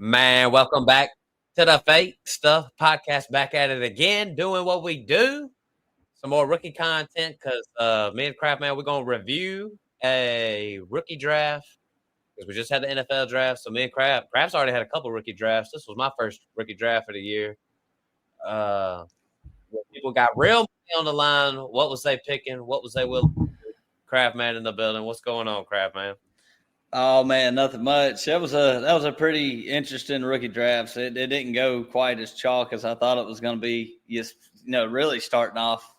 Man, welcome back to the Fake Stuff Podcast. Back at it again, doing what we do. Some more rookie content because me and Craft Man, we're gonna review a rookie draft because we just had the NFL draft. So me and Craft's already had a couple rookie drafts. This was my first rookie draft of the year. People got real money on the line. What was they picking? What was they willing to do? Craft Man in the building. What's going on, Craft Man? Oh man, nothing much. That was a pretty interesting rookie draft. It didn't go quite as chalk as I thought it was going to be. Just really starting off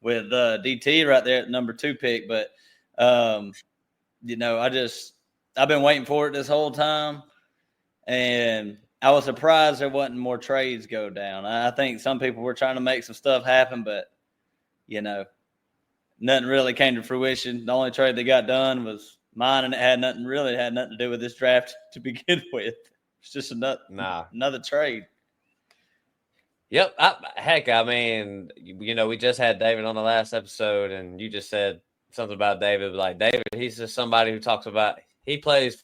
with DT right there at number 2 pick. But I've been waiting for it this whole time, and I was surprised there wasn't more trades go down. I think some people were trying to make some stuff happen, but nothing really came to fruition. The only trade that got done was mine, and it had nothing to do with this draft to begin with. It's just another trade. Yep. I mean, we just had David on the last episode, and you just said something about David. Like, David, he's just somebody who talks about he plays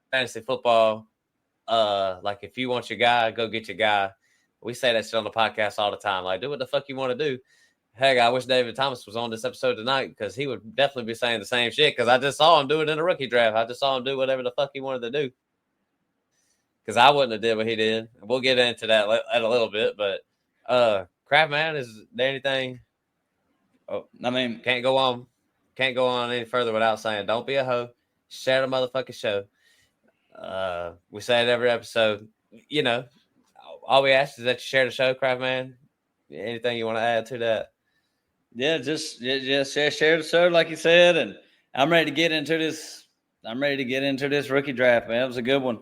fantasy football. Like, if you want your guy, go get your guy. We say that shit on the podcast all the time. Like, do what the fuck you want to do. Heck, I wish David Thomas was on this episode tonight because he would definitely be saying the same shit because I just saw him do it in a rookie draft. I just saw him do whatever the fuck he wanted to do because I wouldn't have did what he did. We'll get into that in a little bit, but Craft Man, is there anything? Oh, I mean, can't go on any further without saying don't be a hoe. Share the motherfucking show. We say it every episode. All we ask is that you share the show, Craft Man. Anything you want to add to that? Yeah, just share the show like you said, and I'm ready to get into this. I'm ready to get into this rookie draft, man. It was a good one.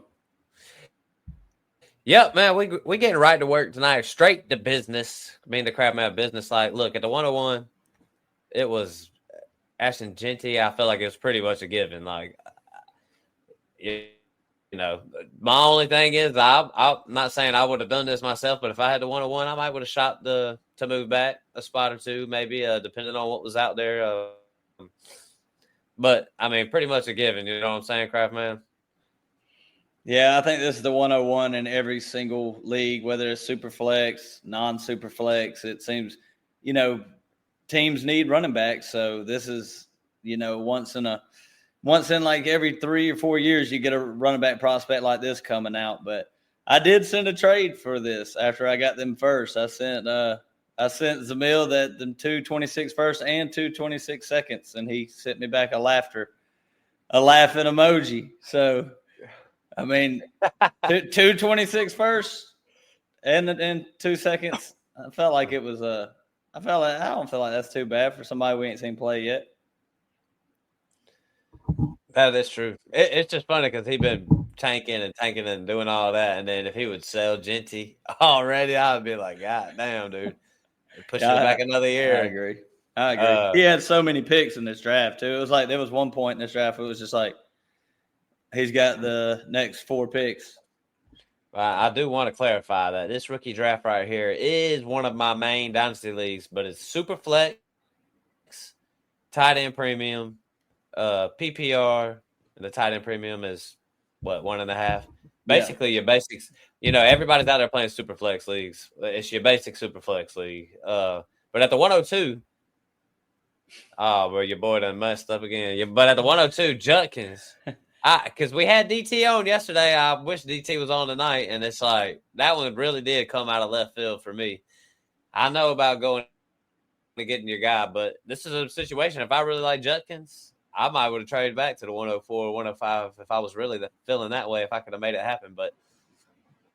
Yep, man. We getting right to work tonight. Straight to business. I mean, the Craft Man business. Like, look at the 101. It was Ashton Genty. I felt like it was pretty much a given. Like, my only thing is I'm not saying I would have done this myself, but if I had the 101, I might would have shot to move back a spot or two, maybe depending on what was out there. But I mean, pretty much a given. You know what I'm saying, Craft Man? Yeah, I think this is the 101 in every single league, whether it's super flex, non-super flex. It seems, teams need running backs, so this is, once in like every 3 or 4 years, you get a running back prospect like this coming out. But I did send a trade for this after I got them first. I sent Zamil that them 2 26 first and 2 26 seconds, and he sent me back a laughing emoji. So, I mean, 2 26 first and 2 seconds. I felt like it was I don't feel like that's too bad for somebody we ain't seen play yet. That is true. It's just funny because he's been tanking and doing all that, and then if he would sell Genty already, I would be like, God damn, dude, push it back another year. I agree. He had so many picks in this draft too. It was like there was one point in this draft it was just like he's got the next 4 picks. I do want to clarify that this rookie draft right here is one of my main Dynasty leagues, but it's super flex, tight end premium. PPR, and the tight end premium is what, 1.5. Basically, your basics. Everybody's out there playing super flex leagues. It's your basic super flex league. But at the 102, bro, your boy done messed up again. But at the 102, Judkins, because we had DT on yesterday. I wish DT was on tonight, and it's like that one really did come out of left field for me. I know about going to getting your guy, but this is a situation. If I really like Judkins, I might would have traded back to the 104, 105 if I was really feeling that way, if I could have made it happen. But,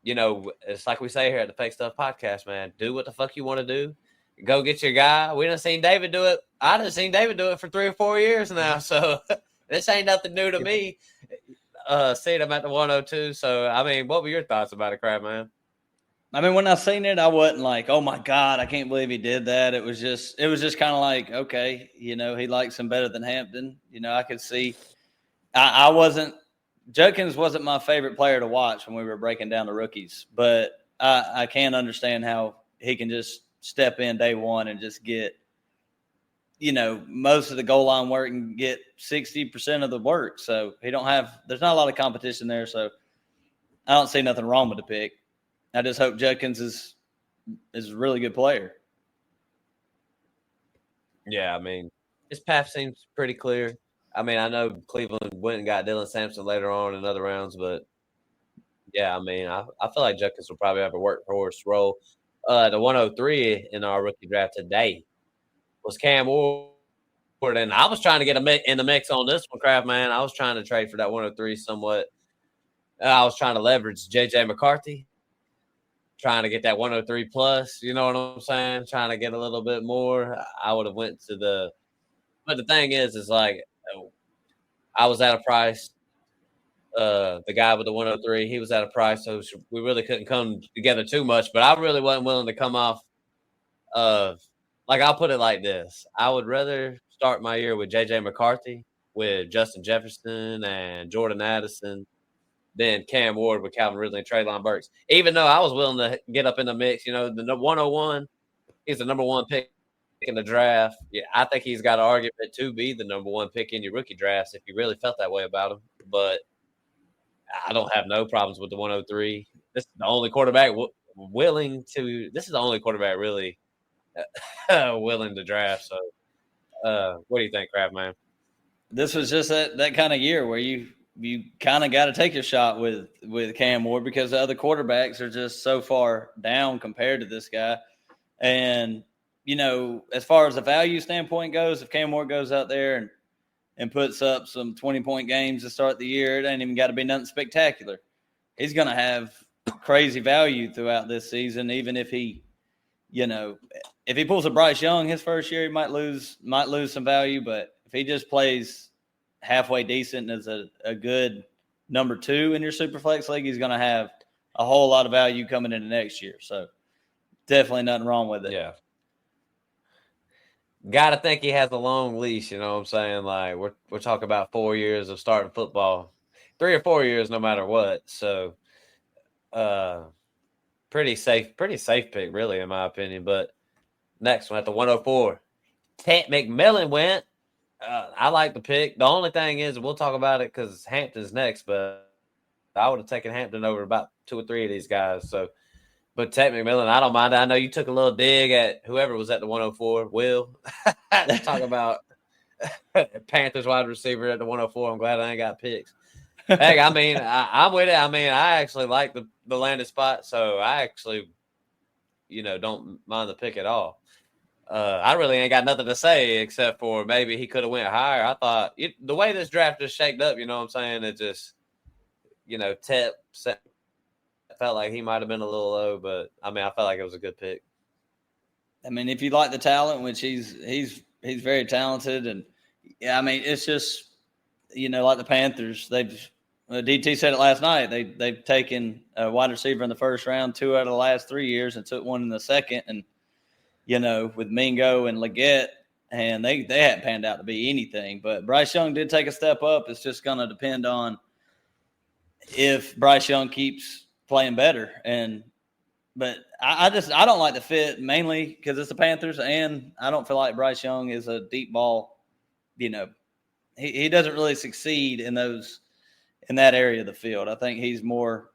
it's like we say here at the Fake Stuff Podcast, man. Do what the fuck you want to do. Go get your guy. We done seen David do it. I done seen David do it for 3 or 4 years now. So this ain't nothing new to me. Seeing him at the 102. So, I mean, what were your thoughts about it, Crab, man? I mean, when I seen it, I wasn't like, oh my God, I can't believe he did that. It was just kind of like, okay, he likes him better than Hampton. I could see Judkins wasn't my favorite player to watch when we were breaking down the rookies, but I can understand how he can just step in day one and just get, most of the goal line work and get 60% of the work. So there's not a lot of competition there. So I don't see nothing wrong with the pick. I just hope Judkins is a really good player. Yeah, I mean, his path seems pretty clear. I mean, I know Cleveland went and got Dylan Sampson later on in other rounds, but yeah, I mean, I feel like Judkins will probably have a workhorse role. The 103 in our rookie draft today was Cam Ward, and I was trying to get in the mix on this one, Kraft man. I was trying to trade for that 103 somewhat. I was trying to leverage J.J. McCarthy, trying to get that 103 plus. You know what I'm saying? Trying to get a little bit more. I would have went to but the thing is like I was at a price. The guy with the 103, he was at a price, so we really couldn't come together too much. But I really wasn't willing to come off of, like, I'll put it like this. I would rather start my year with J.J. McCarthy, with Justin Jefferson and Jordan Addison, than Cam Ward with Calvin Ridley and Treylon Burks. Even though I was willing to get up in the mix, the 101, he's the number one pick in the draft. Yeah, I think he's got an argument to be the number one pick in your rookie drafts if you really felt that way about him. But I don't have no problems with the 103. This is the only quarterback this is the only quarterback really willing to draft. So, what do you think, Kraft man? This was just that kind of year where you kind of got to take your shot with Cam Ward because the other quarterbacks are just so far down compared to this guy. And, as far as the value standpoint goes, if Cam Ward goes out there and puts up some 20-point games to start the year, it ain't even got to be nothing spectacular. He's going to have crazy value throughout this season, even if he, if he pulls a Bryce Young his first year, he might lose some value. But if he just plays halfway decent as a good number 2 in your Superflex league, he's going to have a whole lot of value coming into next year. So definitely nothing wrong with it. Yeah. Got to think he has a long leash, you know what I'm saying? Like, we're talking about 4 years of starting football, 3 or 4 years, no matter what. So, pretty safe pick, really, in my opinion. But next one at the 104, Ted McMillan went. I like the pick. The only thing is, we'll talk about it because Hampton's next, but I would have taken Hampton over about 2 or 3 of these guys. So, but Ted McMillan, I don't mind. I know you took a little dig at whoever was at the 104. Will talk about Panthers wide receiver at the 104. I'm glad I ain't got picks. Heck, I mean, I'm with it. I mean, I actually like the landing spot, so I actually, don't mind the pick at all. I really ain't got nothing to say except for maybe he could have went higher. I thought the way this draft just shaped up, you know what I'm saying? It just, Ted felt like he might have been a little low, but I mean, I felt like it was a good pick. I mean, if you like the talent, which he's very talented, and yeah, I mean, it's just like the Panthers, DT said it last night. They've taken a wide receiver in the first round 2 out of the last 3 years and took one in the second, and with Mingo and Leggett, and they hadn't panned out to be anything. But Bryce Young did take a step up. It's just going to depend on if Bryce Young keeps playing better. But I don't like the fit mainly because it's the Panthers, and I don't feel like Bryce Young is a deep ball. He doesn't really succeed in that area of the field. I think he's more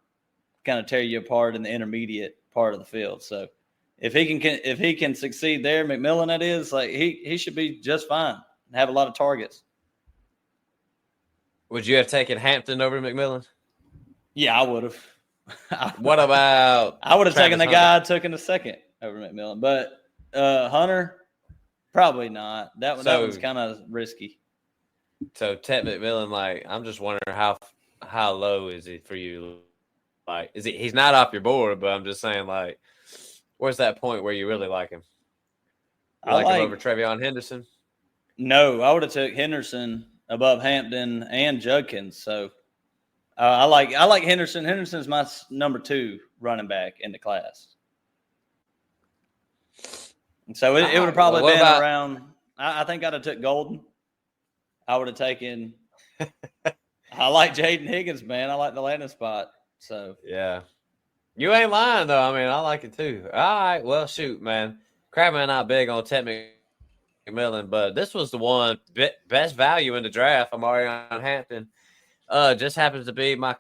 kind of tear you apart in the intermediate part of the field. So if he can succeed there, McMillan, that is, like he should be just fine and have a lot of targets. Would you have taken Hampton over McMillan? Yeah, I would have. What about? I would have taken the Hunter? guy I took in the second over McMillan, but Hunter, probably not. That one's kind of risky. So Ted McMillan, like, I'm just wondering how low is he for you? Like, he's not off your board, but I'm just saying, like, where's that point where you really like him? You like him over Trevion Henderson? No, I would have took Henderson above Hampton and Judkins. So I like Henderson. Henderson's my number 2 running back in the class. And so it would have probably been around. I think I'd have took Golden. I would have taken. I like Jaden Higgins, man. I like the landing spot. So yeah, you ain't lying though. I mean, I like it too. All right, well, shoot, man. Crabman not big on Ted McMillan, but this was the one best value in the draft. Amarion Hampton. Just happens to be my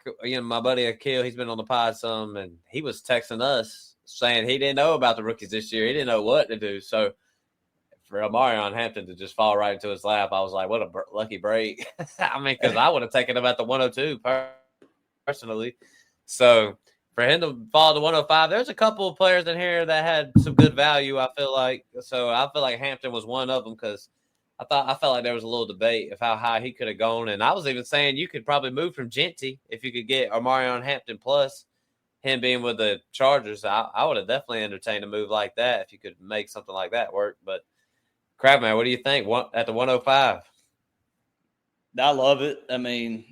buddy Akil. He's been on the pod some, and he was texting us saying he didn't know about the rookies this year. He didn't know what to do. So for Amarion Hampton to just fall right into his lap, I was like, what a lucky break. I mean, because I would have taken him at the 102 personally. So for him to fall to 105, there's a couple of players in here that had some good value, I feel like. So I feel like Hampton was one of them because I felt like there was a little debate of how high he could have gone. And I was even saying you could probably move from Genty if you could get Amarion Hampton plus him being with the Chargers. I would have definitely entertained a move like that if you could make something like that work. But Crabman, what do you think at the 105? I love it. I mean,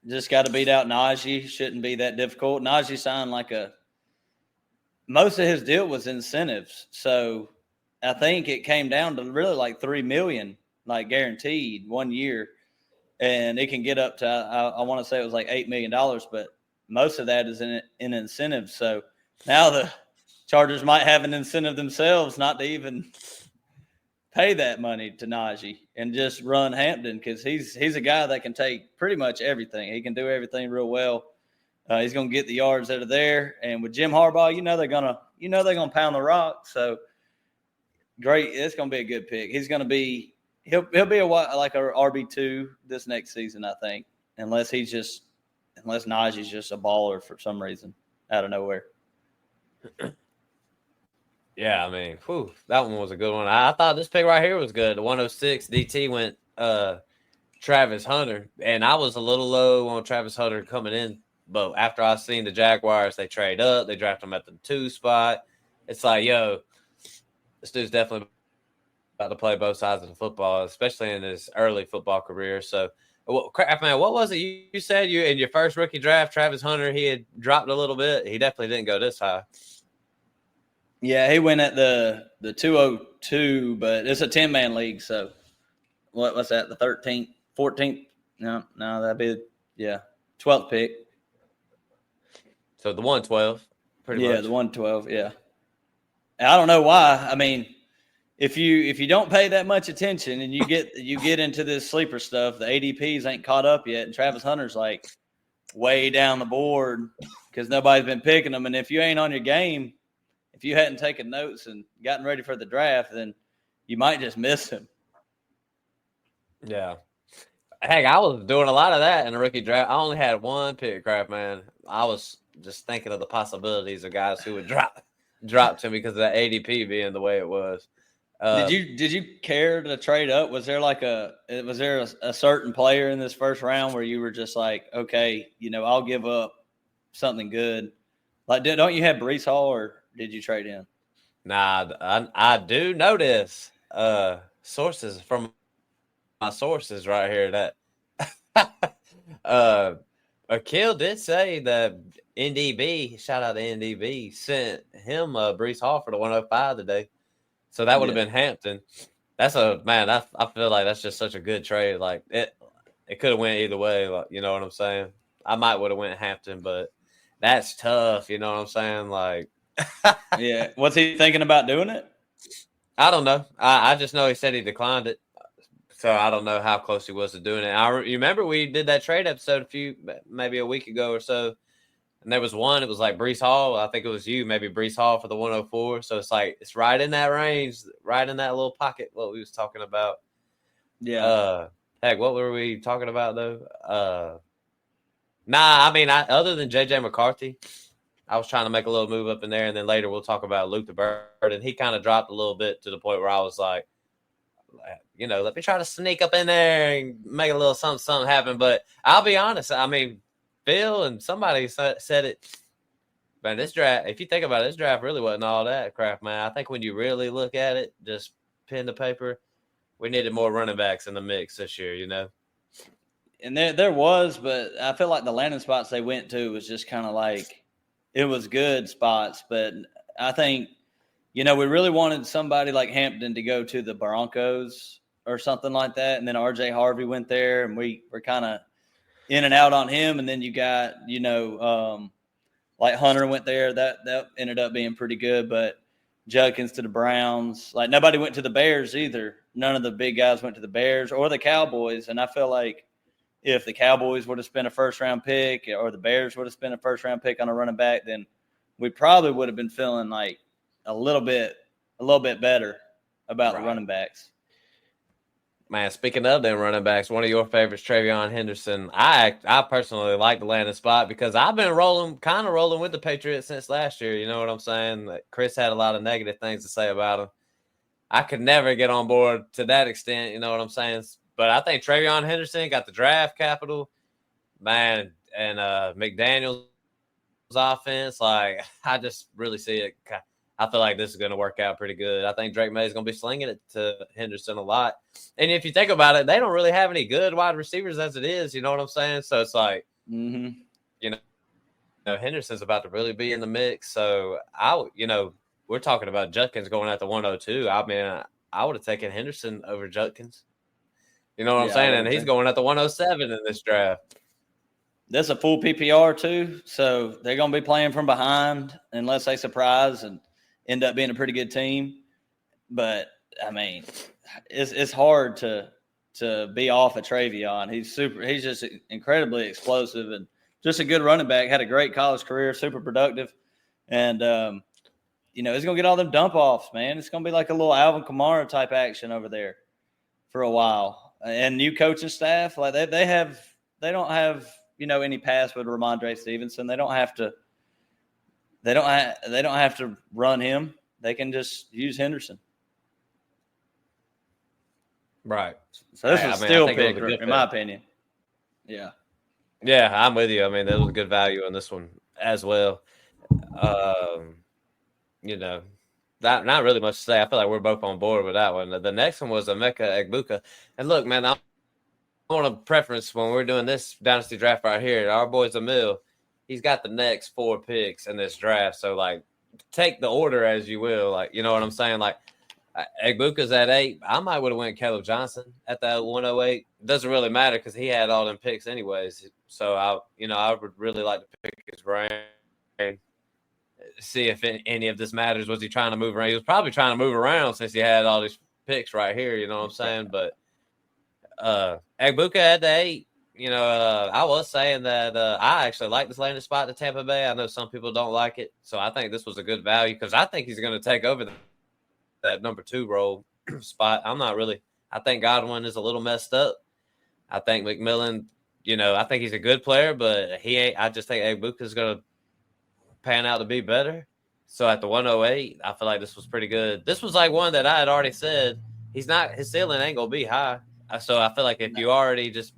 just got to beat out Najee. Shouldn't be that difficult. Najee signed most of his deal was incentives. So I think it came down to really like $3 million, like guaranteed 1 year. And it can get up to, I want to say it was like $8 million, but most of that is in incentives. So now the Chargers might have an incentive themselves not to even pay that money to Najee and just run Hampton because he's a guy that can take pretty much everything. He can do everything real well. He's going to get the yards that are there, and with Jim Harbaugh, they're gonna pound the rock. So great, it's going to be a good pick. He's going to be he'll be like a RB2 this next season, I think, unless Najee's just a baller for some reason out of nowhere. Yeah, I mean, that one was a good one. I thought this pick right here was good. The 106 DT went Travis Hunter, and I was a little low on Travis Hunter coming in, but after I seen the Jaguars, they trade up, they draft him at the 2 spot. It's like, yo, this dude's definitely about to play both sides of the football, especially in his early football career. So, man, what was it you said you in your first rookie draft? Travis Hunter, he had dropped a little bit. He definitely didn't go this high. Yeah, he went at the 202, but it's a 10-man league. So what's that? The 13th, 14th? No, that'd be 12th pick. So the 112, pretty much. Yeah, the 112. Yeah, I don't know why. I mean, if you don't pay that much attention and you get into this sleeper stuff, the ADPs ain't caught up yet, and Travis Hunter's like way down the board because nobody's been picking him. And if you ain't on your game, if you hadn't taken notes and gotten ready for the draft, then you might just miss him. Yeah. Heck, I was doing a lot of that in a rookie draft. I only had one pick, man. I was just thinking of the possibilities of guys who would drop to me because of that ADP being the way it was. Did you care to trade up? Was there a certain player in this first round where you were just like, okay, I'll give up something good? Like, don't you have Breece Hall, or did you trade in? Nah, I do notice sources from my sources right here that Akil did say that NDB, shout out to NDB, sent him Breece Hall for the 105 today. So that would have been Hampton. That's I feel like that's just such a good trade. Like it could have went either way. Like, you know what I'm saying? I might would have went Hampton, but that's tough. You know what I'm saying? Like, yeah. What's he thinking about doing it? I don't know. I just know he said he declined it. So I don't know how close he was to doing it. You remember we did that trade episode maybe a week ago or so. And there was one, it was like Breece Hall. I think it was you, maybe Breece Hall for the 104. So it's like, it's right in that range, right in that little pocket, what we was talking about. Yeah. Heck, what were we talking about, though? I mean, other than J.J. McCarthy, I was trying to make a little move up in there. And then later we'll talk about Luke the Bird. And he kind of dropped a little bit to the point where I was like, let me try to sneak up in there and make a little something happen. But I'll be honest. I mean, Phil and somebody said it. Man, this draft, if you think about it, this draft really wasn't all that crap, man. I think when you really look at it, just pen to paper, we needed more running backs in the mix this year, And there was, but I feel like the landing spots they went to was just kind of like, it was good spots. But I think, we really wanted somebody like Hampton to go to the Broncos or something like that. And then RJ Harvey went there, and we were kind of in and out on him. And then you got, like Hunter went there. That ended up being pretty good. But Judkins to the Browns. Like, nobody went to the Bears either. None of the big guys went to the Bears or the Cowboys. And I feel like if the Cowboys would have spent a first-round pick or the Bears would have spent a first-round pick on a running back, then we probably would have been feeling like a little bit better about the running backs. Man, speaking of them running backs, one of your favorites, Travion Henderson. I personally like the landing spot because I've been rolling with the Patriots since last year. You know what I'm saying? Chris had a lot of negative things to say about him. I could never get on board to that extent. You know what I'm saying? But I think Travion Henderson got the draft capital, man, and McDaniel's offense. Like, I just really see it. I feel like this is going to work out pretty good. I think Drake May is going to be slinging it to Henderson a lot. And if you think about it, they don't really have any good wide receivers as it is. You know what I'm saying? So it's like, you know, Henderson's about to really be in the mix. So we're talking about Judkins going at the 102. I mean, I would have taken Henderson over Judkins. You know what I'm saying? And he's going at the 107 in this draft. That's a full PPR too. So they're going to be playing from behind unless they surprise and end up being a pretty good team. But I mean, it's hard to be off of Travion. He's just incredibly explosive and just a good running back. Had a great college career, super productive. And he's going to get all them dump offs, man. It's going to be like a little Alvin Kamara type action over there for a while. And new coaching staff, like they don't have any pass with Ramondre Stevenson. They don't have to run him. They can just use Henderson. Right. So this was still pick, in my opinion. Yeah. Yeah, I'm with you. I mean, there was a good value on this one as well. Not really much to say. I feel like we're both on board with that one. The next one was Emeka Egbuka. And look, man, I want a preference when we're doing this Dynasty draft right here. Our boy's Emil. He's got the next 4 picks in this draft. So, like, take the order as you will. Like, you know what I'm saying? Like, Egbuka's at 8. I might would have went Caleb Johnson at that 108. It doesn't really matter because he had all them picks anyways. So, I would really like to pick his brain. See if any of this matters. Was he trying to move around? He was probably trying to move around since he had all these picks right here. You know what I'm saying? But Egbuka at the 8. I was saying that I actually like this landing spot to Tampa Bay. I know some people don't like it, so I think this was a good value because I think he's going to take over that number 2 role spot. I think Godwin is a little messed up. I think McMillan, I think he's a good player, but he ain't. I just think Egbuka is going to pan out to be better. So at the 108, I feel like this was pretty good. This was like one that I had already said his ceiling ain't going to be high. So I feel like if you already just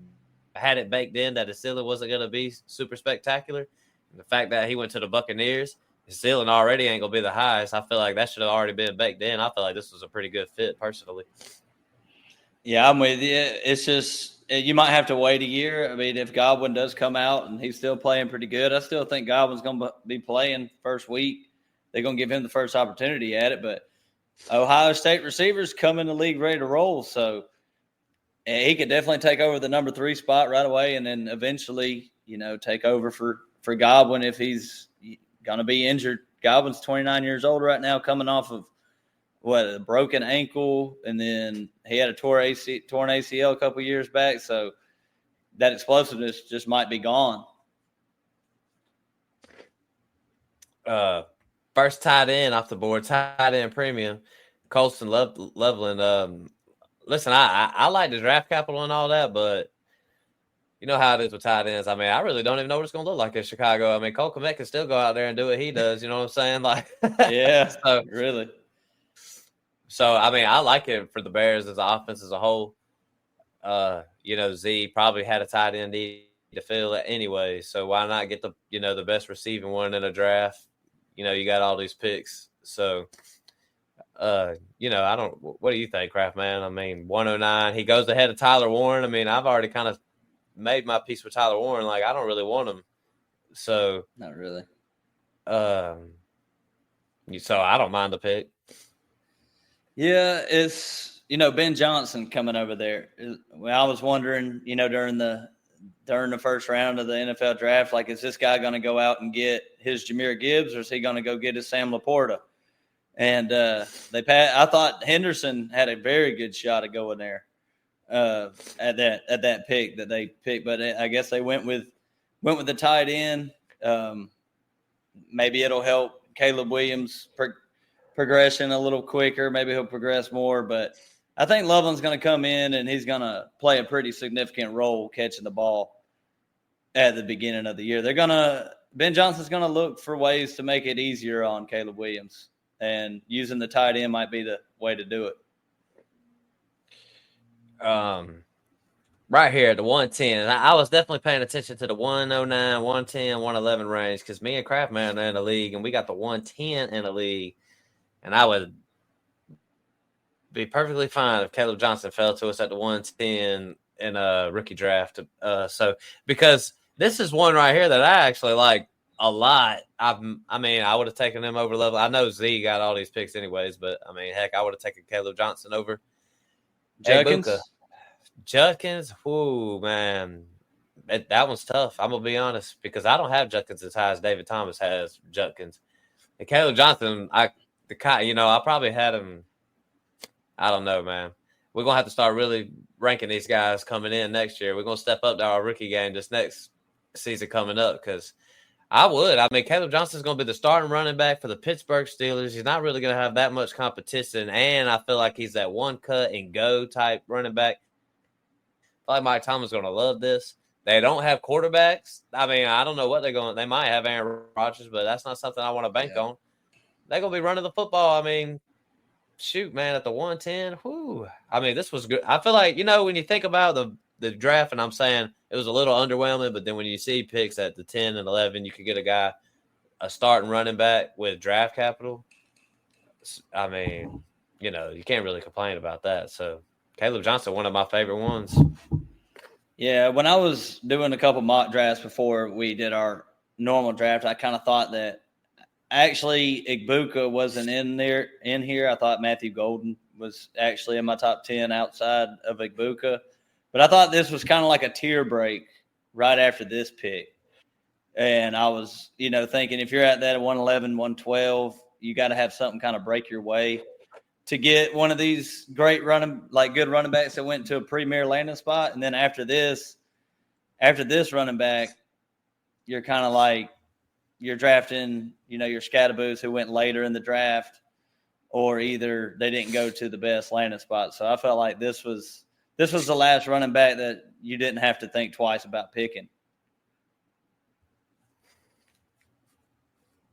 had it baked in that his ceiling wasn't going to be super spectacular, and the fact that he went to the Buccaneers, his ceiling already ain't going to be the highest. I feel like that should have already been baked in. I feel like this was a pretty good fit personally. Yeah, I'm with you. It's just you might have to wait a year. I mean, if Godwin does come out and he's still playing pretty good, I still think Godwin's going to be playing first week. They're going to give him the first opportunity at it. But Ohio State receivers come in the league ready to roll. So he could definitely take over the number 3 spot right away and then eventually, take over for Godwin if he's going to be injured. Godwin's 29 years old right now, coming off of a broken ankle, and then he had a torn ACL a couple years back. So that explosiveness just might be gone. First tight end off the board, tight end premium, Colston Loveland. Listen, I like the draft capital and all that, but you know how it is with tight ends. I mean, I really don't even know what it's going to look like in Chicago. I mean, Cole Kmet can still go out there and do what he does. You know what I'm saying? Like, yeah, really. So, I mean, I like it for the Bears as an offense as a whole. Z probably had a tight end need to fill it anyway. So why not get the best receiving one in a draft? You got all these picks. So, I don't – what do you think, Kraft, man? I mean, 109. He goes ahead of Tyler Warren. I mean, I've already kind of made my peace with Tyler Warren. Like, I don't really want him. So – not really. So I don't mind the pick. Yeah, it's Ben Johnson coming over there. Well, I was wondering, during the first round of the NFL draft, like, is this guy going to go out and get his Jahmyr Gibbs, or is he going to go get his Sam Laporta? And I thought Henderson had a very good shot of going there at that pick that they picked, but I guess they went with the tight end. Maybe it'll help Caleb Williams' progression a little quicker. Maybe he'll progress more, but I think Loveland's going to come in and he's going to play a pretty significant role catching the ball at the beginning of the year. Ben Johnson's going to look for ways to make it easier on Caleb Williams, and using the tight end might be the way to do it. Right here, the 110. I was definitely paying attention to the 109, 110, 111 range because me and Craftman are in the league, and we got the 110 in the league. And I would be perfectly fine if Caleb Johnson fell to us at the 110 in a rookie draft. So because this is one right here that I actually like a lot. I would have taken him over level. I know Z got all these picks anyways, but heck, I would have taken Caleb Johnson over Judkins. Ooh, man. That one's tough. I'm going to be honest because I don't have Judkins as high as David Thomas has Judkins. And Caleb Johnson, I probably had him. I don't know, man. We're going to have to start really ranking these guys coming in next year. We're going to step up to our rookie game this next season coming up because Caleb Johnson's going to be the starting running back for the Pittsburgh Steelers. He's not really going to have that much competition, and I feel like he's that one cut and go type running back. I feel like Mike Tomlin's going to love this. They don't have quarterbacks. I don't know what they're going to – they might have Aaron Rodgers, but that's not something I want to bank on. They're going to be running the football. Shoot, man, at the 110, whoo. This was good. I feel like, when you think about the draft, and I'm saying it was a little underwhelming, but then when you see picks at the 10 and 11, you could get a starting running back with draft capital. You can't really complain about that. So Caleb Johnson, one of my favorite ones. Yeah, when I was doing a couple mock drafts before we did our normal draft, I kind of thought that actually Igbuka wasn't in here. I thought Matthew Golden was actually in my top 10 outside of Igbuka. But I thought this was kind of like a tier break right after this pick. And I was, thinking if you're at that 111, 112, you got to have something kind of break your way to get one of these great good running backs that went to a premier landing spot. And then after this running back, you're kind of like you're drafting, your Scadaboos who went later in the draft, or either they didn't go to the best landing spot. So I felt like this was the last running back that you didn't have to think twice about picking.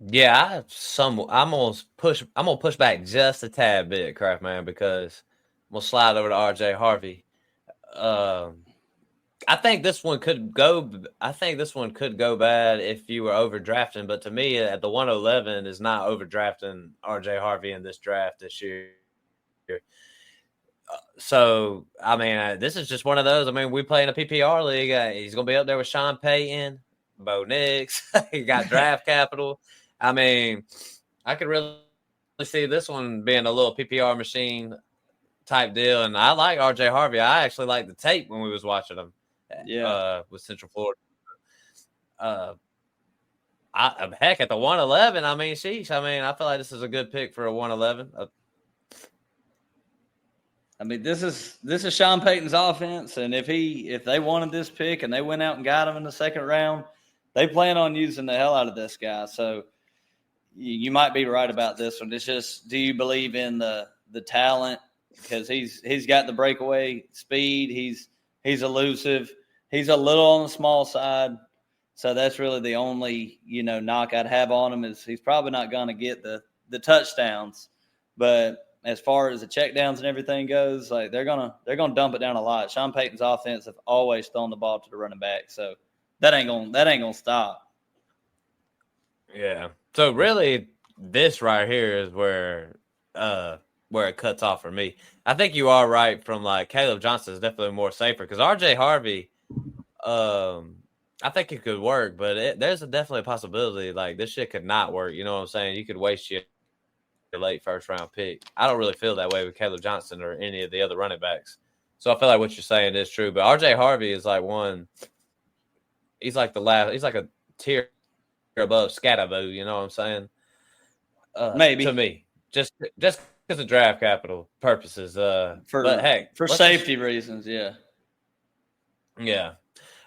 Yeah, I'm gonna push back just a tad bit, Craftman, because I'm gonna slide over to RJ Harvey. I think this one could go bad if you were overdrafting, but to me, at the 111 is not overdrafting RJ Harvey in this draft this year. So, this is just one of those. We play in a PPR league. He's going to be up there with Sean Payton, Bo Nix. He got draft capital. I could really see this one being a little PPR machine type deal. And I like RJ Harvey. I actually like the tape when we was watching him. Yeah, with Central Florida. Heck, at the 111, sheesh. I feel like this is a good pick for a 111. This is Sean Payton's offense, and if they wanted this pick and they went out and got him in the second round, they plan on using the hell out of this guy. So you might be right about this one. It's just, do you believe in the talent? Because he's got the breakaway speed. He's elusive. He's a little on the small side. So that's really the only, knock I'd have on him is he's probably not going to get the touchdowns. But as far as the checkdowns and everything goes, like they're gonna dump it down a lot. Sean Payton's offense have always thrown the ball to the running back, so that ain't gonna stop. Yeah. So really, this right here is where it cuts off for me. I think you are right. From like Caleb Johnson is definitely more safer because RJ Harvey, I think it could work, but there's definitely a possibility like this shit could not work. You know what I'm saying? You could waste your late first round pick. I don't really feel that way with Caleb Johnson or any of the other running backs. So I feel like what you're saying is true. But RJ Harvey is like he's like a tier above Scatterboo, you know what I'm saying? Maybe. To me. just because of draft capital purposes. But heck, for let's just safety reasons, yeah. yeah.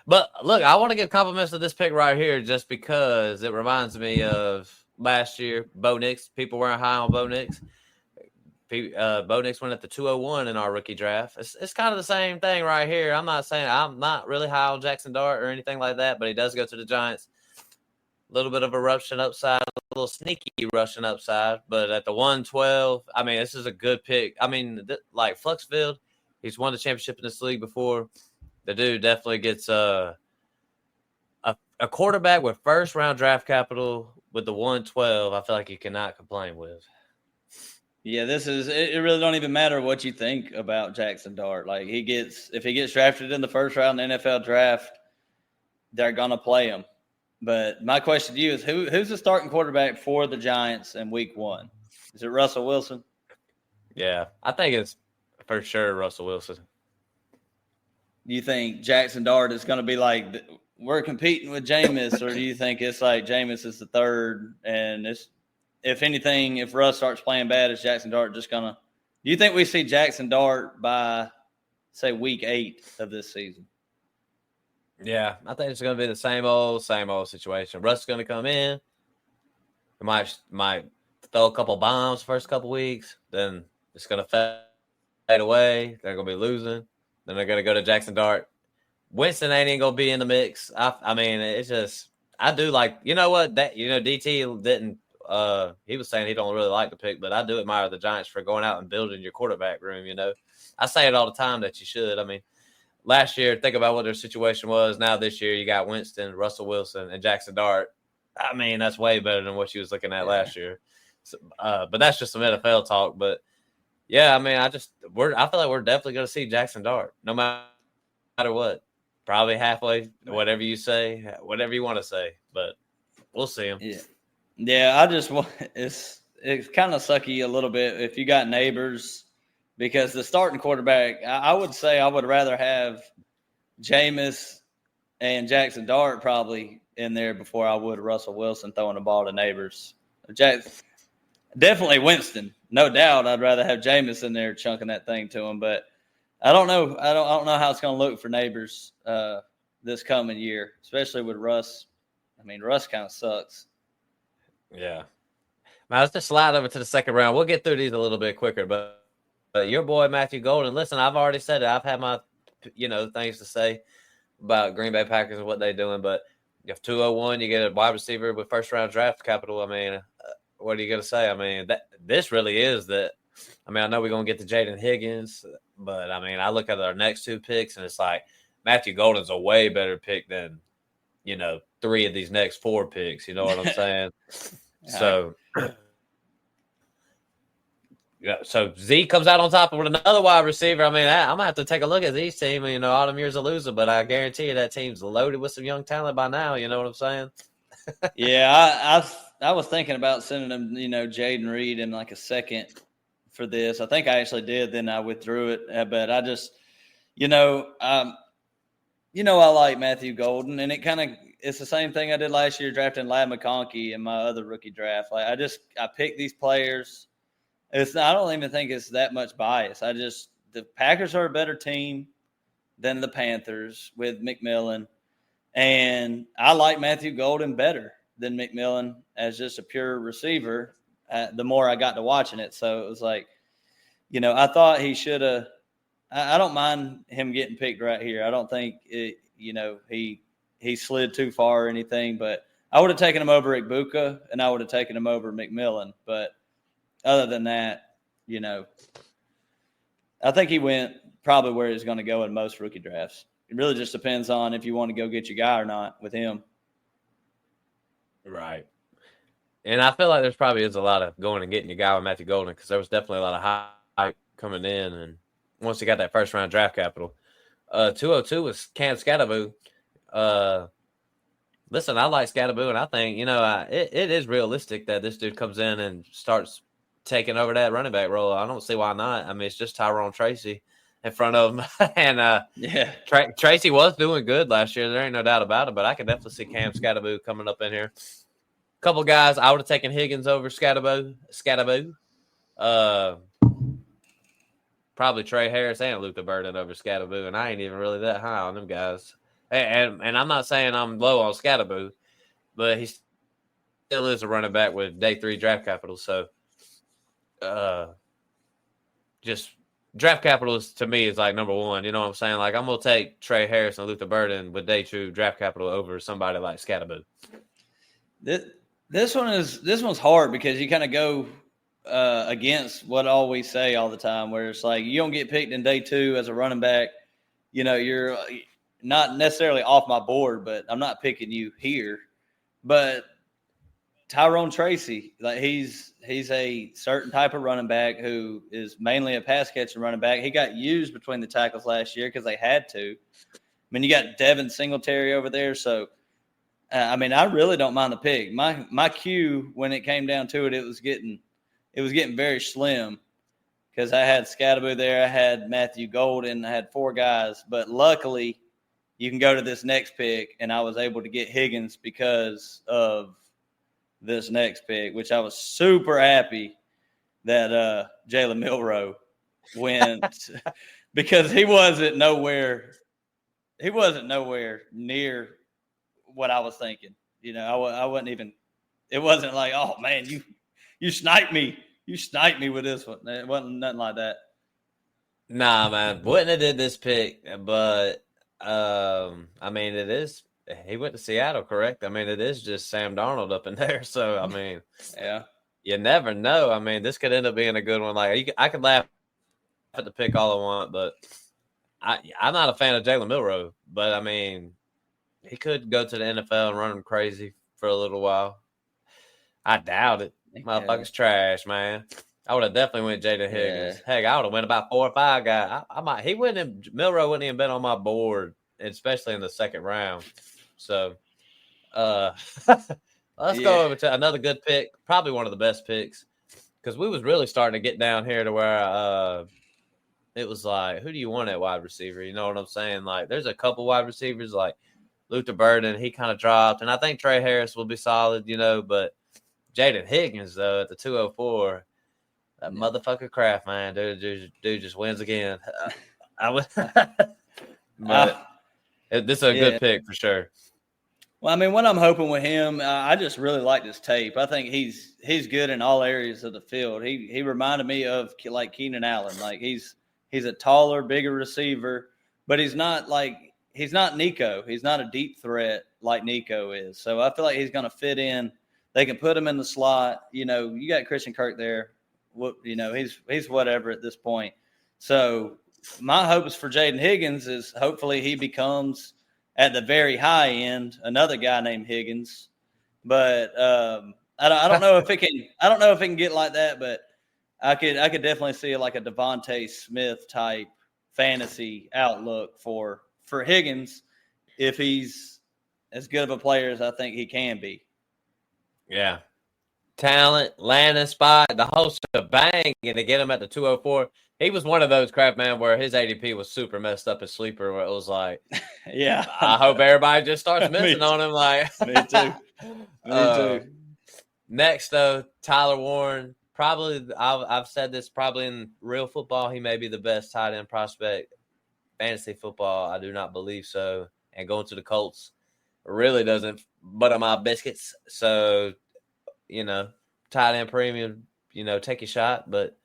But look, I want to give compliments to this pick right here just because it reminds me of last year. Bo Nix, people weren't high on Bo Nix. Bo Nix went at the 201 in our rookie draft. It's kind of the same thing right here. I'm not really high on Jackson Dart or anything like that, but he does go to the Giants. A little bit of a rushing upside, a little sneaky rushing upside, but at the 112, I mean, this is a good pick. I mean, like Fluxfield, he's won the championship in this league before. The dude definitely gets a quarterback with first round draft capital with the 112. I feel like you cannot complain with. Yeah, it really don't even matter what you think about Jackson Dart. Like if he gets drafted in the first round in the NFL draft, they're gonna play him. But my question to you is who's the starting quarterback for the Giants in week 1? Is it Russell Wilson? Yeah, I think it's for sure Russell Wilson. Do you think Jackson Dart is going to be like we're competing with Jameis, or do you think it's like Jameis is the third, and it's if anything, if Russ starts playing bad, is Jackson Dart just going to – do you think we see Jackson Dart by, say, week 8 of this season? Yeah, I think it's going to be the same old situation. Russ is going to come in. He might throw a couple bombs first couple weeks. Then it's going to fade away. They're going to be losing. Then they're going to go to Jackson Dart. Winston ain't going to be in the mix. I mean, it's just – I do like – you know what? DT didn't he was saying he don't really like the pick, but I do admire the Giants for going out and building your quarterback room, I say it all the time that you should. I mean, last year, think about what their situation was. Now this year, you got Winston, Russell Wilson, and Jackson Dart. I mean, that's way better than what you was looking at last year. So, but that's just some NFL talk. But yeah, I mean, I feel like we're definitely going to see Jackson Dart, no matter what. Probably halfway, whatever you say, whatever you want to say, but we'll see him. Yeah, I just want it's kind of sucky a little bit if you got Neighbors because the starting quarterback, I would say I would rather have Jameis and Jackson Dart probably in there before I would Russell Wilson throwing the ball to Neighbors. Definitely Winston, no doubt. I'd rather have Jameis in there chunking that thing to him, but I don't know. I don't know how it's going to look for Neighbors this coming year, especially with Russ. I mean, Russ kind of sucks. Yeah. Now, let's just slide over to the second round. We'll get through these a little bit quicker, but your boy, Matthew Golden, listen, I've already said it. I've had my, things to say about Green Bay Packers and what they're doing, but you have 201, you get a wide receiver with first-round draft capital. I mean, what are you going to say? I mean, this really is that. I mean, I know we're going to get to Jaden Higgins, but, I mean, I look at our next 2 picks, and it's like Matthew Golden's a way better pick than, 3 of these next 4 picks. You know what I'm saying? So, yeah. So Z comes out on top with another wide receiver. I mean, I'm gonna have to take a look at Z's team. All them years of losing, but I guarantee you that team's loaded with some young talent by now. You know what I'm saying? Yeah, I was thinking about sending him, Jaden Reed in like a second for this. I think I actually did. Then I withdrew it, but I just, I like Matthew Golden, and it's the same thing I did last year drafting Ladd McConkey in my other rookie draft. Like I picked these players. I don't even think it's that much bias. The Packers are a better team than the Panthers with McMillan, and I like Matthew Golden better than McMillan as just a pure receiver. The more I got to watching it, so it was like, I thought he should have. I don't mind him getting picked right here. I don't think he slid too far or anything, but I would have taken him over Igbuka and I would have taken him over McMillan. But other than that, I think he went probably where he's going to go in most rookie drafts. It really just depends on if you want to go get your guy or not with him. Right. And I feel like there's probably is a lot of going and getting your guy with Matthew Golden because there was definitely a lot of hype coming in. And once he got that first round draft capital, 202 was Cam Scatterboo. Listen, I like Scatterboo, and I think, it is realistic that this dude comes in and starts taking over that running back role. I don't see why not. I mean, it's just Tyrone Tracy in front of him. And Tracy was doing good last year. There ain't no doubt about it, but I can definitely see Cam Scatterboo coming up in here. Couple guys, I would have taken Higgins over Scatterboo. Probably Trey Harris and Luther Burden over Scatterboo, and I ain't even really that high on them guys. And I'm not saying I'm low on Scatterboo, but he still is a running back with day 3 draft capital. So, just draft capital to me is like number one. You know what I'm saying? Like I'm gonna take Trey Harris and Luther Burden with day 2 draft capital over somebody like Scatterboo. This one's hard because you kind of go against what all we say all the time, where it's like you don't get picked in day 2 as a running back. You know, you're not necessarily off my board, but I'm not picking you here. But Tyrone Tracy, like he's a certain type of running back who is mainly a pass catching running back. He got used between the tackles last year because they had to. I mean, you got Devin Singletary over there, so I mean, I really don't mind the pick. My cue when it came down to it, it was getting very slim because I had Scatterboo there, I had Matthew Golden, I had 4 guys, but luckily you can go to this next pick, and I was able to get Higgins because of this next pick, which I was super happy that Jalen Milroe went because he wasn't nowhere near what I was thinking. You know, I wasn't even – it wasn't like, oh, man, you sniped me. You sniped me with this one. It wasn't nothing like that. Nah, man. Wouldn't have did this pick, but, I mean, it is – he went to Seattle, correct? I mean, it is just Sam Darnold up in there. So, I mean, yeah, you never know. I mean, this could end up being a good one. Like, I could laugh at the pick all I want, but I'm not a fan of Jalen Milroe. But, I mean, he could go to the NFL and run him crazy for a little while. I doubt it. Motherfucker's trash, man. I would have definitely went Jaden Higgins. Yeah. Heck, I would have went about 4 or 5 guys. Milroe wouldn't even been on my board, especially in the second round. So, let's go over to another good pick, probably one of the best picks, because we was really starting to get down here to where it was like, who do you want at wide receiver? You know what I'm saying? Like, there's a couple wide receivers like Luther Burden, he kind of dropped, and I think Trey Harris will be solid, you know, but Jaden Higgins, though, at the 204, that motherfucker Kraft, man, dude just wins again. But this is a good pick for sure. Well, I mean, what I'm hoping with him, I just really like this tape. I think he's good in all areas of the field. He reminded me of like Keenan Allen. Like he's a taller, bigger receiver, but he's not Nico. He's not a deep threat like Nico is. So I feel like he's going to fit in. They can put him in the slot. You know, you got Christian Kirk there. You know, he's whatever at this point. So my hopes for Jaden Higgins is hopefully he becomes at the very high end another guy named Higgins. But I don't know if it can. I don't know if it can get like that. But I could definitely see like a Devontae Smith type fantasy outlook for Higgins if he's as good of a player as I think he can be. Yeah. Talent, landing spot, the whole shebang, and to get him at the 204. He was one of those crap, man, where his ADP was super messed up as sleeper, where it was like, yeah, I hope everybody just starts missing on him. Like, me too. Me too. Next, though, Tyler Warren. Probably, I've said this, probably in real football, he may be the best tight end prospect. Fantasy football, I do not believe so. And going to the Colts really doesn't butter my biscuits. So, you know, tight end premium, you know, take a shot, but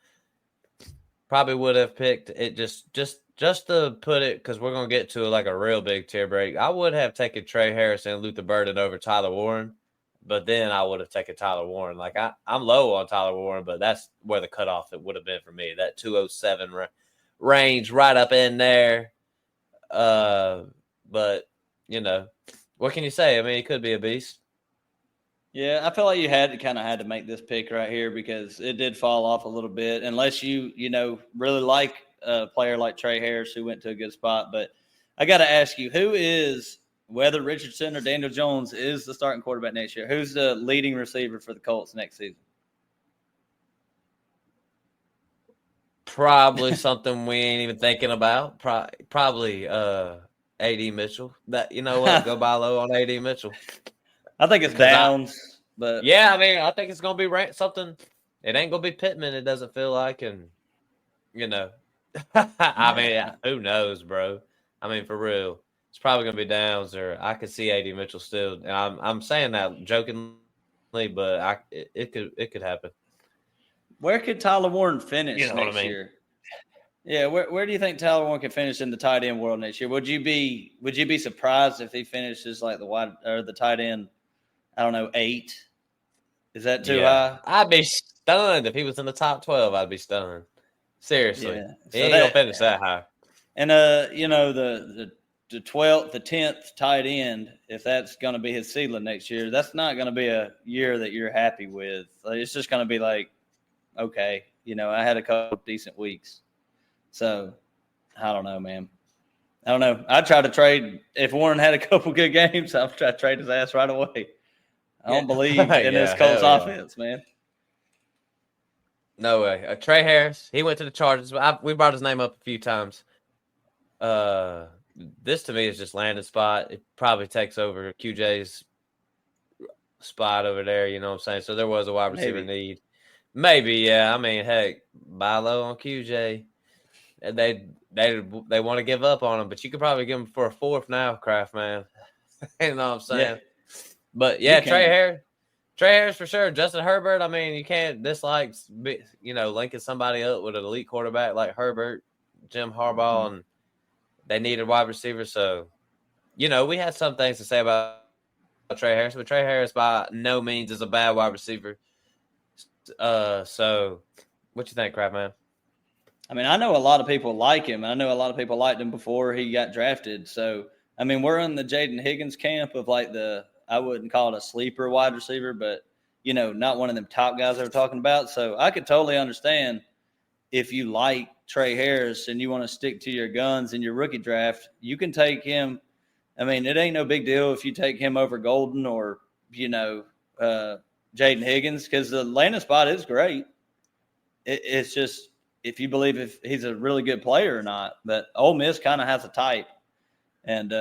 probably would have picked it just to put it, because we're going to get to like a real big tier break. I would have taken Trey Harris and Luther Burden over Tyler Warren, but then I would have taken Tyler Warren. Like I'm low on Tyler Warren, but that's where the cutoff it would have been for me, that 207 range right up in there. But, you know, what can you say? I mean, he could be a beast. Yeah, I feel like you had to make this pick right here because it did fall off a little bit, unless you really like a player like Trey Harris who went to a good spot. But I got to ask you, who is, whether Richardson or Daniel Jones is the starting quarterback next year, who's the leading receiver for the Colts next season? Probably something we ain't even thinking about. Probably A.D. Mitchell. That, you know what? Go buy low on A.D. Mitchell. I think it's Downs, but yeah, I mean, I think it's going to be something It ain't gonna be Pittman. It doesn't feel like, and I mean, who knows, bro? I mean, for real, it's probably gonna be Downs, or I could see AD Mitchell still. And I'm saying that jokingly, but it could happen. Where could Tyler Warren finish You know what next I mean? year? Yeah, where do you think Tyler Warren could finish in the tight end world next year? Would you be surprised if he finishes like the wide or the tight end? I don't know, 8. Is that too high? I'd be stunned if he was in the top 12. I'd be stunned. Seriously, Yeah. he ain't gonna finish that high. And the 12th, the 10th tight end, if that's going to be his ceiling next year, that's not going to be a year that you're happy with. Like, it's just going to be like, okay, I had a couple of decent weeks. So, I don't know, man. I don't know. I'd try to trade. If Warren had a couple good games, I'd try to trade his ass right away. I don't believe in this Colts offense, man. No way. Trey Harris, he went to the Chargers. We brought his name up a few times. This to me is just landing spot. It probably takes over QJ's spot over there. You know what I'm saying? So there was a wide receiver need. Maybe, yeah. I mean, heck, buy low on QJ. They want to give up on him, but you could probably give him for a 4th now, Kraft, man. You know what I'm saying? Yeah. But yeah, Trey Harris for sure. Justin Herbert, I mean, you can't dislike, linking somebody up with an elite quarterback like Herbert, Jim Harbaugh, and they needed wide receivers. So, we had some things to say about Trey Harris, but Trey Harris by no means is a bad wide receiver. So what you think, Kraft, man? I mean, I know a lot of people like him. I know a lot of people liked him before he got drafted. So, I mean, we're in the Jaden Higgins camp of like I wouldn't call it a sleeper wide receiver, but, not one of them top guys they were talking about. So I could totally understand if you like Trey Harris and you want to stick to your guns in your rookie draft, you can take him. I mean, it ain't no big deal if you take him over Golden or, Jaden Higgins, because the landing spot is great. It's just if you believe if he's a really good player or not. But Ole Miss kind of has a type, and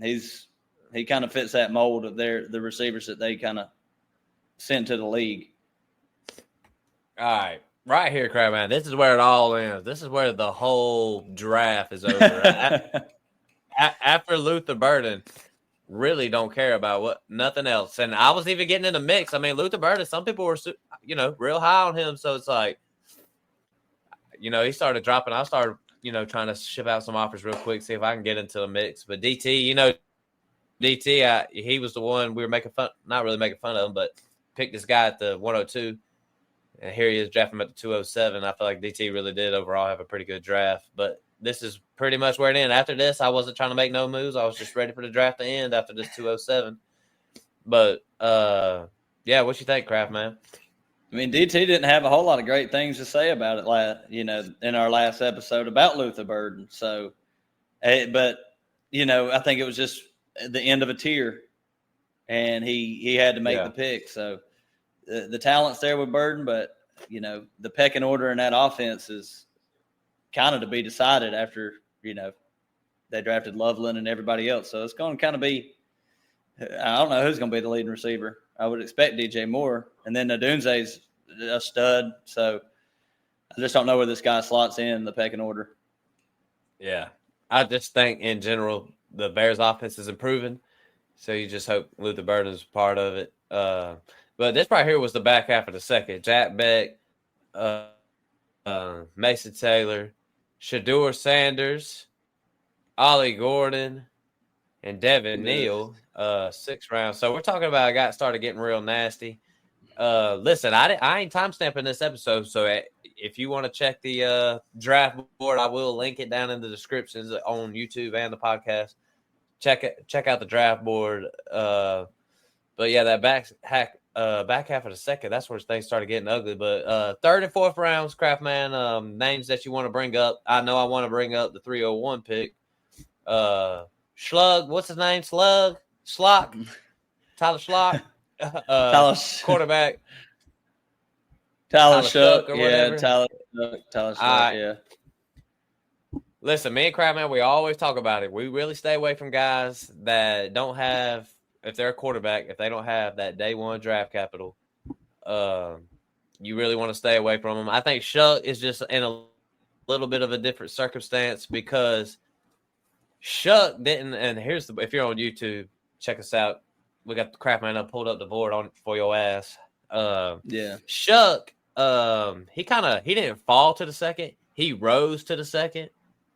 he kind of fits that mold of the receivers that they kind of sent to the league. All right. Right here, Crab Man. This is where it all ends. This is where the whole draft is over. After Luther Burden, really don't care about nothing else. And I was even getting in the mix. I mean, Luther Burden, some people were, real high on him. So it's like, he started dropping. I started, trying to ship out some offers real quick, see if I can get into the mix. But DT, he was the one we were making fun, not really making fun of him, but picked this guy at the 102. And here he is drafting him at the 207. I feel like DT really did overall have a pretty good draft. But this is pretty much where it ended. After this, I wasn't trying to make no moves. I was just ready for the draft to end after this 207. But, yeah, what you think, Kraft, man? I mean, DT didn't have a whole lot of great things to say about it, in our last episode about Luther Burden. So, but, I think it was just the end of a tier, and he had to make the pick. So, the talent's there with Burden, but, the pecking order in that offense is kind of to be decided after, they drafted Loveland and everybody else. So it's going to kind of be, I don't know who's going to be the leading receiver. I would expect DJ Moore. And then Odunze's a stud. So I just don't know where this guy slots in the pecking order. Yeah. I just think in general, the Bears offense is improving. So you just hope Luther Burden is part of it. But this right here was the back half of the second. Jack Beck, Mason Taylor, Shedeur Sanders, Ollie Gordon, and Devin Neal, 6th round. So we're talking about a guy that started getting real nasty. Listen, I ain't timestamping this episode, so if you want to check the draft board, I will link it down in the descriptions on YouTube and the podcast. Check out the draft board. But yeah, that back half of the second, that's where things started getting ugly. But 3rd and 4th rounds, Kraft Man, names that you want to bring up. I know I want to bring up the 301 pick. Schlug, what's his name? Schlock? Tyler Schlock? Quarterback. Tyler Shuck, yeah, Tyler Shuck, yeah. Listen, me and Kraft Man, we always talk about it. We really stay away from guys that don't have, if they're a quarterback, if they don't have that day one draft capital, you really want to stay away from him. I think Shuck is just in a little bit of a different circumstance because Shuck didn't. And here's if you're on YouTube, check us out. We got the Crap Man up, pulled up the board on for your ass. Shuck, he didn't fall to the second. He rose to the second.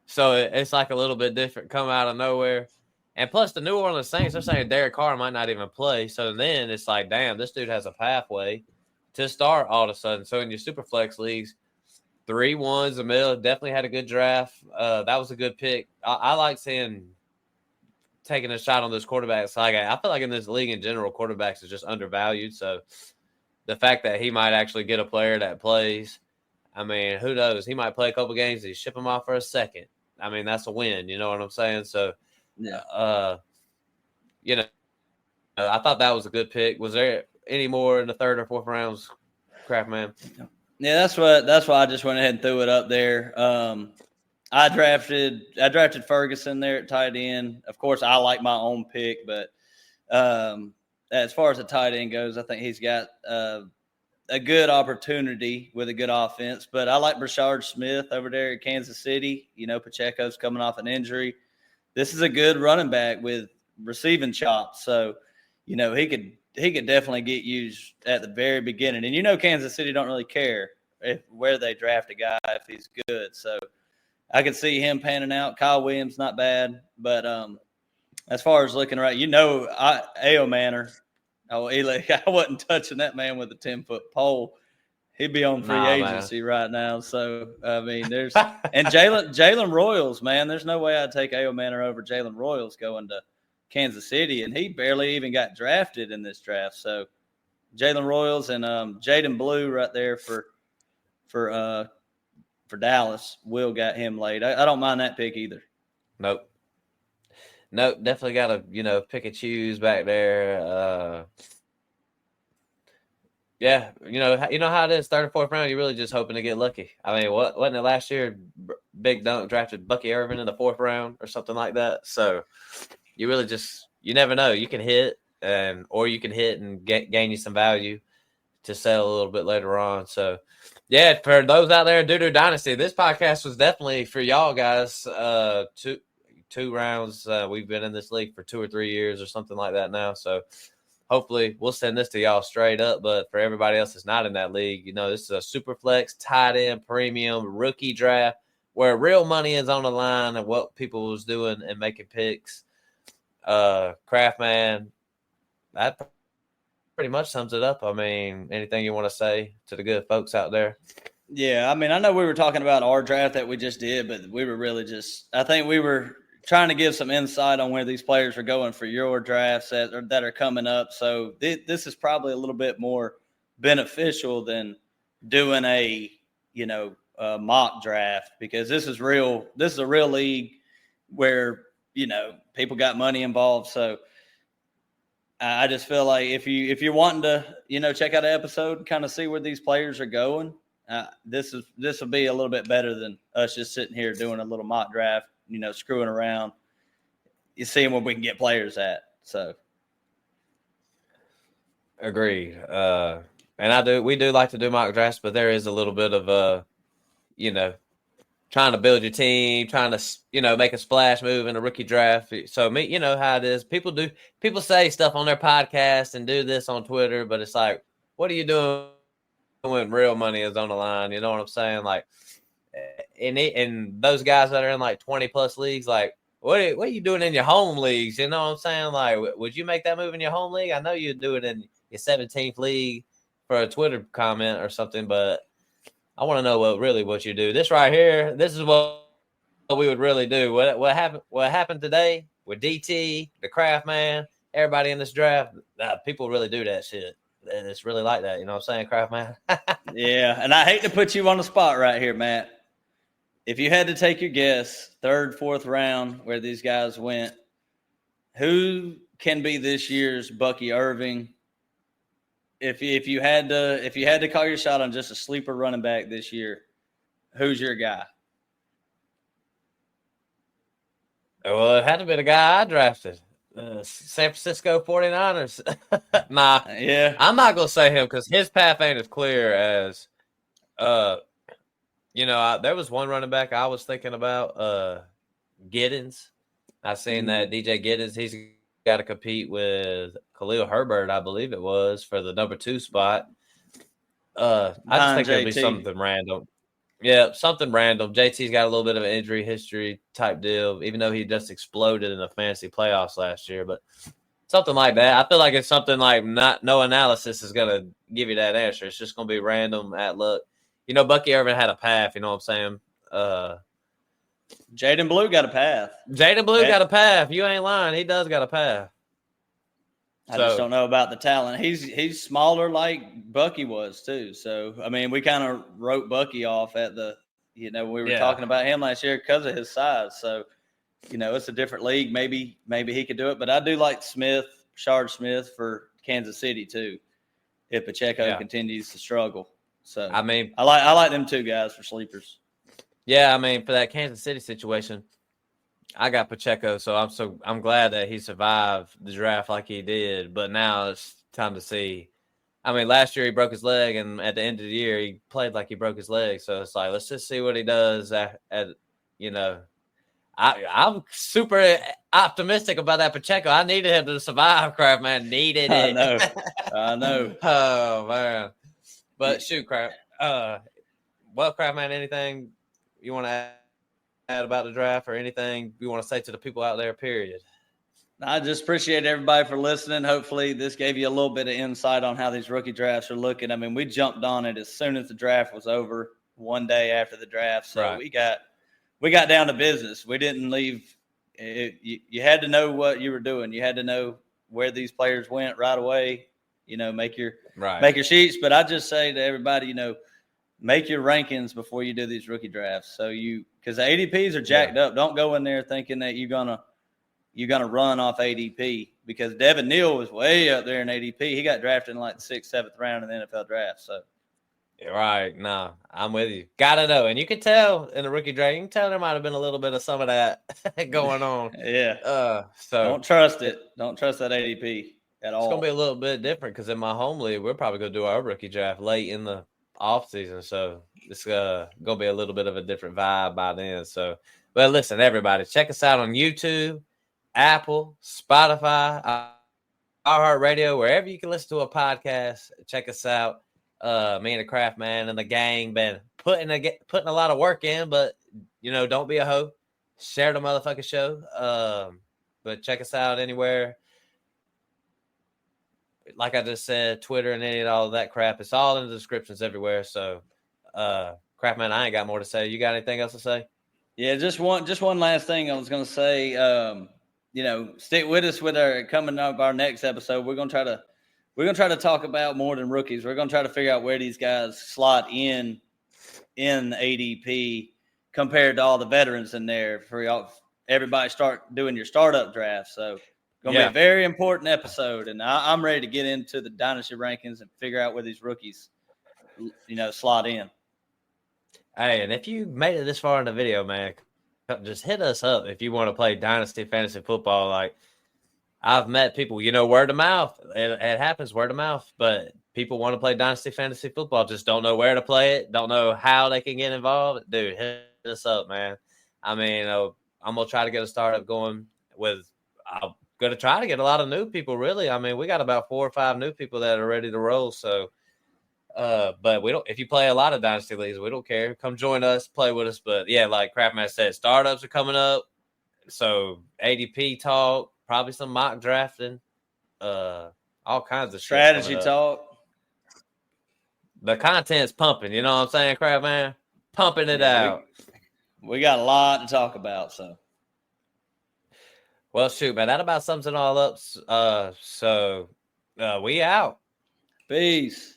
So it's like a little bit different, come out of nowhere. And plus, the New Orleans Saints, they're saying Derek Carr might not even play. So then it's like, damn, this dude has a pathway to start all of a sudden. So in your super flex leagues, 3-1s a middle, definitely had a good draft. That was a good pick. I like seeing taking a shot on those quarterbacks. Like I feel like in this league in general, quarterbacks is just undervalued. So the fact that he might actually get a player that plays, I mean, who knows? He might play a couple games. He ship him off for a second. I mean, that's a win. You know what I'm saying? So, I thought that was a good pick. Was there any more in the third or fourth rounds, Craft Man? Yeah, that's why I just went ahead and threw it up there. I drafted Ferguson there at tight end. Of course, I like my own pick, but as far as the tight end goes, I think he's got a good opportunity with a good offense. But I like Brashard Smith over there at Kansas City. Pacheco's coming off an injury. This is a good running back with receiving chops. So, he could definitely get used at the very beginning. And Kansas City don't really care where they draft a guy if he's good. So I could see him panning out. Kyle Williams, not bad. But as far as looking right, A.O. Manor, I wasn't touching that man with a 10-foot pole. He'd be on free agency right now. So, I mean, there's – and Jalen Royals, man, there's no way I'd take A.O. Manor over Jalen Royals going to Kansas City, and he barely even got drafted in this draft. So, Jalen Royals and Jaden Blue right there for Dallas. Will got him late. I don't mind that pick either. Nope, definitely got to, pick and choose back there. Yeah, you know how it is. Third or fourth round, you're really just hoping to get lucky. I mean, wasn't it last year? Big Dunk drafted Bucky Irvin in the fourth round or something like that. So you really you never know. You can hit or you can hit and gain you some value to sell a little bit later on. So yeah, for those out there in Doo Dynasty, this podcast was definitely for y'all guys. Two rounds. We've been in this league for 2 or 3 years or something like that now. So hopefully we'll send this to y'all straight up. But for everybody else that's not in that league, this is a super flex, tight end, premium, rookie draft where real money is on the line and what people was doing and making picks. Craft Man, that pretty much sums it up. I mean, anything you want to say to the good folks out there? Yeah, I mean, I know we were talking about our draft that we just did, but we were really I think we were trying to give some insight on where these players are going for your drafts that are coming up. So this is probably a little bit more beneficial than doing a mock draft, because this is real. This is a real league where people got money involved. So I just feel like if you're wanting to check out an episode and kind of see where these players are going, this will be a little bit better than us just sitting here doing a little mock draft, screwing around. You seeing where we can get players at. So agreed. And we do like to do mock drafts, but there is a little bit of trying to build your team, trying to make a splash move in a rookie draft. So you know how it is. People say stuff on their podcast and do this on Twitter, but it's like, what are you doing when real money is on the line? You know what I'm saying? Like, and those guys that are in like 20 plus leagues, like, what are you doing in your home leagues? You know what I'm saying? Like, would you make that move in your home league? I know you'd do it in your 17th league for a Twitter comment or something, but I want to know what you do. This right here, this is what we would really do. What happened today with DT, the Craft Man, everybody in this draft? People really do that shit. It's really like that. You know what I'm saying, Craft Man? Yeah, and I hate to put you on the spot right here, Matt. If you had to take your guess, third, fourth round, where these guys went, who can be this year's Bucky Irving? If you had to call your shot on just a sleeper running back this year, who's your guy? Well, it had to be the guy I drafted. San Francisco 49ers. Nah, Yeah. I'm not gonna say him because his path ain't as clear as there was one running back I was thinking about, Giddens. I seen that DJ Giddens, he's got to compete with Khalil Herbert, I believe it was, for the number 2 spot. I just think it'll be something random. Yeah, something random. JT's got a little bit of an injury history type deal, even though he just exploded in the fantasy playoffs last year. But something like that. I feel like it's something like no analysis is gonna give you that answer. It's just gonna be random at luck. Bucky Irvin had a path. You know what I'm saying? Jaden Blue got a path. Jaden Blue got a path. You ain't lying. He does got a path. I just don't know about the talent. He's smaller like Bucky was too. So I mean, we kind of wrote Bucky off at we were talking about him last year because of his size. So it's a different league. Maybe he could do it. But I do like Shard Smith for Kansas City too, if Pacheco continues to struggle. So I mean, I like them 2 guys for sleepers. Yeah, I mean, for that Kansas City situation, I got Pacheco, so I'm glad that he survived the draft like he did. But now it's time to see. I mean, last year he broke his leg, and at the end of the year he played like he broke his leg. So it's like, let's just see what he does. I'm super optimistic about that Pacheco. I needed him to survive, Kraft man. Needed it. I know. Oh man, but shoot, Kraft. Well, Kraft man, anything you want to add about the draft or anything you want to say to the people out there, period? I just appreciate everybody for listening. Hopefully this gave you a little bit of insight on how these rookie drafts are looking. I mean, we jumped on it as soon as the draft was over, one day after the draft. So we got down to business. We didn't leave. You had to know what you were doing. You had to know where these players went right away, make your sheets. But I just say to everybody, make your rankings before you do these rookie drafts. So because the ADPs are jacked up. Don't go in there thinking that you're gonna run off ADP, because Devin Neal was way up there in ADP. He got drafted in like the 6th, 7th round in the NFL draft. So right, no, I'm with you. Gotta know, and you can tell in the rookie draft. You can tell there might have been a little bit of some of that going on. Yeah. So don't trust it. Don't trust that ADP at all. It's gonna be a little bit different because in my home league, we're probably gonna do our rookie draft late in the off season, so it's gonna be a little bit of a different vibe by then. So, but listen, everybody, check us out on YouTube, Apple, Spotify, iHeartRadio, wherever you can listen to a podcast. Check us out. Me and the Craft Man and the gang been putting a lot of work in, but don't be a hoe. Share the motherfucking show. But check us out anywhere. Like I just said, Twitter and all of that crap. It's all in the descriptions everywhere. So, Craftman, I ain't got more to say. You got anything else to say? Yeah, just one last thing I was going to say. Stick with us with our next episode. We're going to try to talk about more than rookies. We're going to try to figure out where these guys slot in ADP compared to all the veterans in there for y'all. Everybody start doing your startup draft. So going to be a very important episode, and I'm ready to get into the Dynasty rankings and figure out where these rookies, slot in. Hey, and if you made it this far in the video, man, just hit us up if you want to play Dynasty fantasy football. Like, I've met people, word of mouth. It happens, word of mouth. But people want to play Dynasty fantasy football, just don't know where to play it, don't know how they can get involved. Dude, hit us up, man. I mean, I'm going to try to get a startup going I'm going to try to get a lot of new people, really. I mean, we got about 4 or 5 new people that are ready to roll. So, but we don't, if you play a lot of Dynasty leagues, we don't care. Come join us, play with us. But yeah, like Craftman said, startups are coming up. So ADP talk, probably some mock drafting, all kinds of strategy talk. The content's pumping, you know what I'm saying, Craftman? Pumping it out. We got a lot to talk about, so. Well, shoot, man, that about sums it all up. So we out. Peace.